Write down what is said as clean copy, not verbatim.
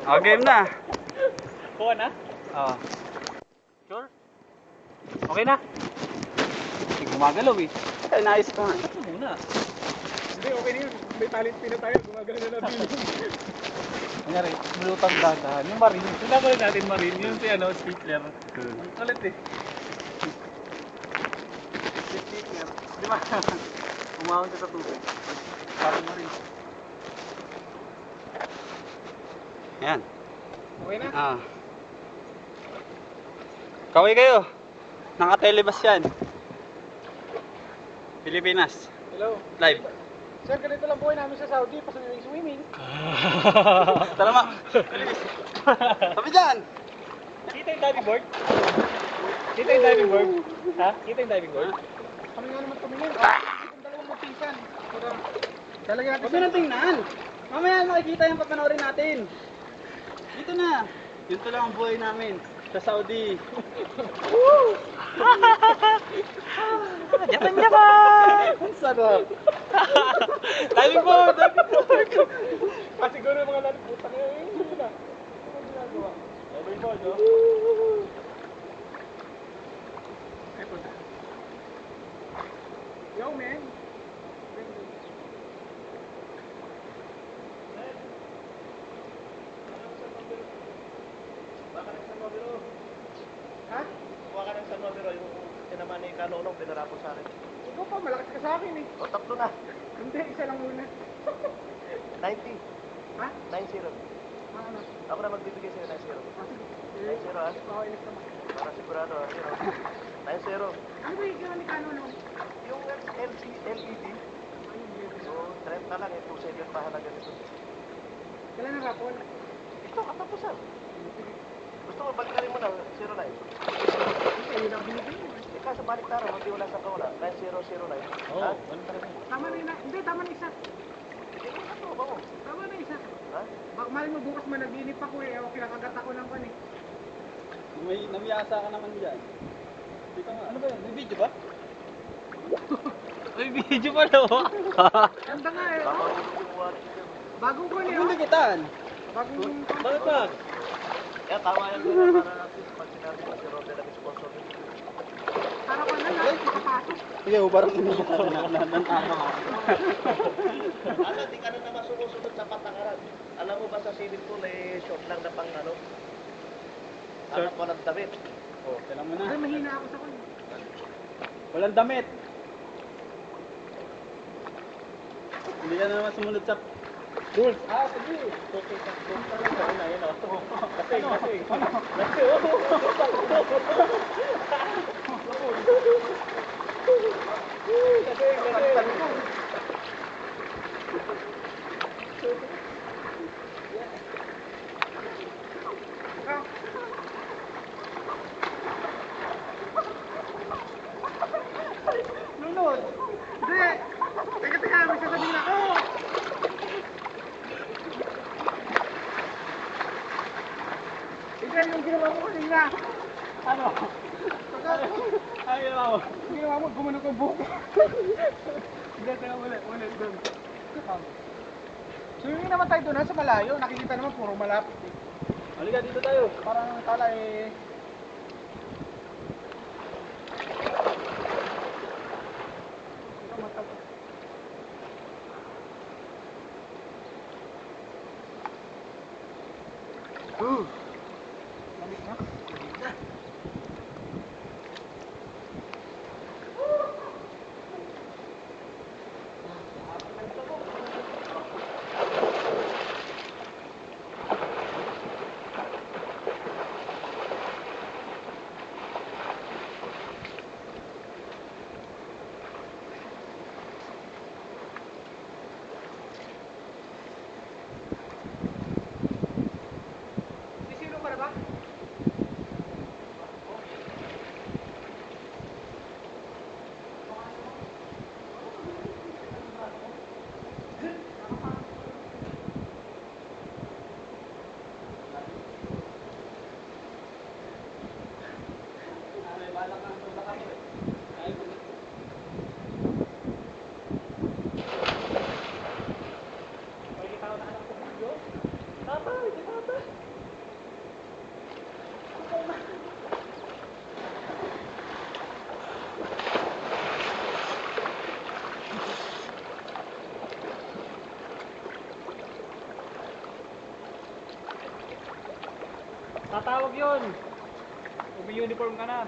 Oh, game na. Kuha na? Oh. Sure? Okay na? Hindi gumagalaw eh. Ay, nice pa. Ito muna. Hindi, okay na yun. May talent pin na tayo. Gumagana na natin. Nangyari, bulutang dahan. Yung marine. Tingnan mo rin natin marine. Yung si ano, Stifler. Ang kulit eh. Stifler. Di ba? Umahon siya sa tubig. Parang marine. Yan. Okay na? Ah. Kaway kayo. Nakatelebas yan. Pilipinas. Hello. Live. Sir, ganito lang buhay namin sa Saudi. Pa-swimming. Tara ma. Sabi dyan. Kita yung diving board? Kita yung diving board? Ha? Kita yung diving board? Kami nga naman tumingin. Itong dalawang magpinsan. Lalagyan natin Huwag mo na tingnan. Mamaya makikita yung papanoorin natin. Dito na. Yun to lang ang buhay namin. Sa Saudi. Woo! Japan! Ang sarap. Diving board! Diving board! Ah, siguro yung mga laliputang ngayon. Hindi na. Ano ginagawa? Diving board, no? Yo, man. Ha? Kuha ka ng San Mabiro, yung tinaman ni Kanonong, pinarapon sa akin. Ikaw pa, malakas ka sa akin eh. O, tatlo na. Hindi, isa lang muna. 90. Ha? 9-0. Ah, ano? Ako na magbibigay sa'yo 9-0. Ah, sige. 9-0 ah. Oo, inis naman. Para sigurado ah. 9-0. Ano ba yung ginawa ni Kano noon? Yung LED, so 30 lang eh. 2.7 pa halaga nito. Kailan ang rapol? Ito, katapusan. Gusto mo, balikan mo na. 0-9. Hindi, yun ang binibigay mo. Eh, kaso balik taro, hindi wala sa kawala. 9-0-0-9. Oo, balik taro. Tama na yun. Hindi, tama na isa. Hindi mo na ito, bango. Tama na isa. Ha? Baka mali mo bukas managinip ako eh. O kinakagat ako ng pan eh. May namiyasa ka naman dyan. Dito nga. Ano ba yun? May video ba? May video pa daw. Ganda nga eh. Baka yung wallet dyan. Bagong ko Huwag niya. mong dikitan. Bagong... Bakit ba? Kaya tama yan doon para natin pag sinabi ko si Robert ang sponsor nito. Para ko na lang. Makapasok. Sige, parang inigitan na nantama ka. Ano, di ka na naman sumusunod sa patakaran. Alam mo ba sa swimming pool eh, short lang na pang ano? Anak ko ng damit. Oh, kailan mo Ay, na. mahina ako sa kanya. Walang damit. Hindi ka na naman sumunod sa rules. Ah, sige. Okay, talaga na yun o. Kasi, Ano? kasi. Ano? Kasi, Lunod. Hindi. Teka, may sasabihin ako. Ikaw yung ginawa mo kanina. Ano? Ay, ginawa mo. Yung ginawa mo, gumanog ang buhok. Hindi, teka, ulit doon. Swimming naman tayo doon ha, sa malayo. Nakikita naman puro malapit eh. Halika, dito tayo. Parang kala eh. Ikaw matapos. Lamig na? Sisino ka na ba? Tatawag yun. Umi-uniform ka na.